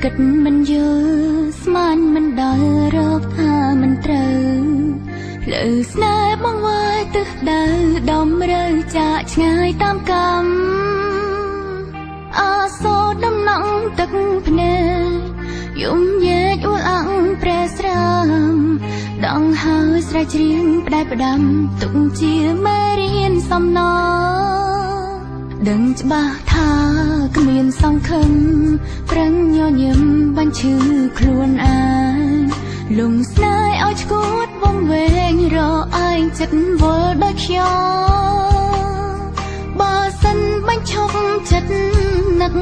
គិតមិនយល់ស្មានមិនដល់រកថាមិនត្រូវផ្លូវស្នេហ៍បងវាយទិសដៅដំរើចាកឆ្ងាយតាមកម្មអាសូរដំណក់ទឹកភ្នែកយំញែកអួលអាំងប្រែស្រាមដងហើយស្រែកច្រៀងផ្ដាច់ផ្ដាំទុកជាមេរៀនសំណដឹងច្បាស់ថាគ្មានសង្ឃឹមប្រឹងញញឹមបាញ់ឈឺខ្លួនឯងលំស្នេហ៍ឲ្យឈួតវងវែងរកឯងចិត្តវល់ដោយខ្ញុំបើសិនបាញ់ឈប់ចិត្តនឹក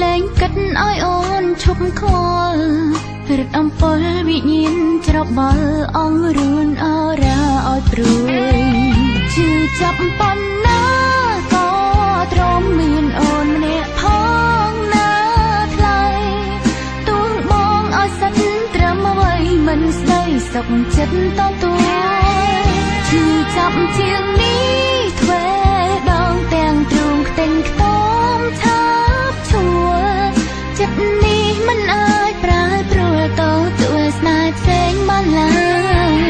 លែងគិតឲ្យអូនឈប់ខ្វល់រឹតអំពលវិញ្ញាណច្របល់អងរួនអរាឲ្យព្រួយជឿចាប់ប៉ុណ្ណាក៏ទ្រាំមានអូនម្នាក់ផងណាថ្លៃទូងបងឲ្យសិនត្រឹមអ្វីមិនស្ដីសុខចិត្តតទួជឿចាប់ជាងនេះទ្វេដងទាំងទ្រូងខ្ទេញខ្ទមឆាប់ឈួរចិត្តនេះមិនអាចប្រែប្រួលតទួស្នេហ៍ផ្សេងបានឡើយ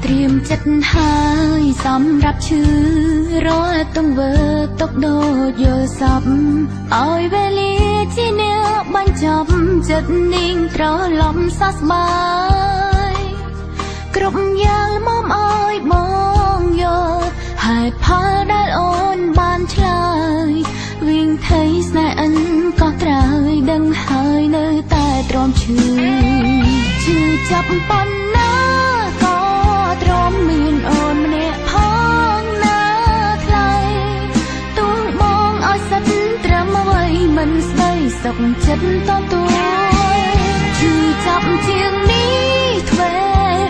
ត្រៀមចិត្តហើយសម្រាប់ឈឺរាល់ទង្វើទុកដូចយល់សពឲ្យវេលាជាអ្នកបញ្ចប់ចិត្តនាងត្រឡប់សះស្បើយគ្រប់យ៉ាងមកឲ្យបងយកហេតុផលដែលអូនបានឆ្លើយវិញថៃស្នេហ៍អិនក៏ត្រើយដឹងហើយនៅតែទ្រាំឈឺចាប់ប៉ុណ្ណាក៏ទ្រាំមានអូនម្នាក់ផងណាថ្លៃទូងបងឲ្យសិតត្រឹមអ្វីមិនស្ដីសុខចិត្តតទួចាប់ជាងនេះទ្វេ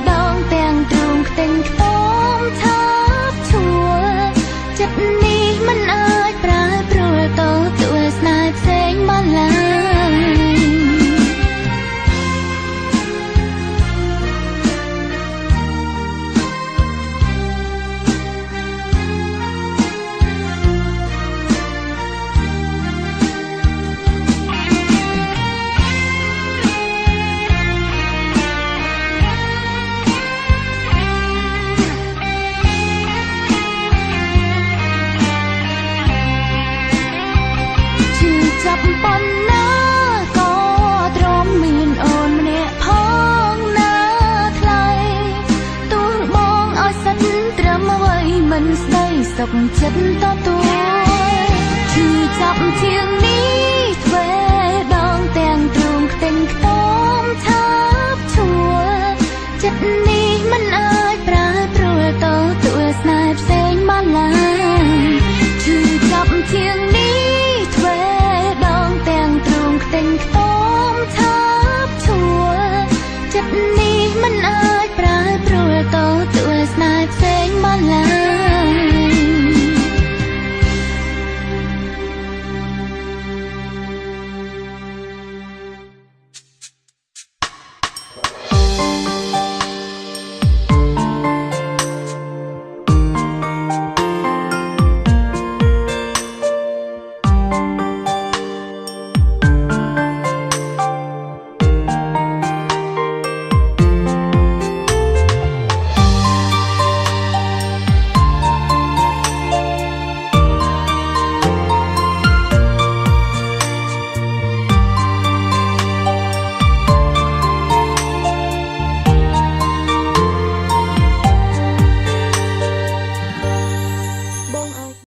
ដងទាំងទ្រូងខ្ទេញខ្ទមឆាប់ឈួរចិត្តនេះមិនអាចប្រែប្រួលតទួស្នេហ៍ផ្សេងបានឡើយចាប់ប៉ុណ្ណាក៏ទ្រាំមានអូនម្នាក់ផងណាថ្លៃទូងបងឲ្យសិនត្រឹមអ្វីមិនស្ដីសុខចិត្តតទួ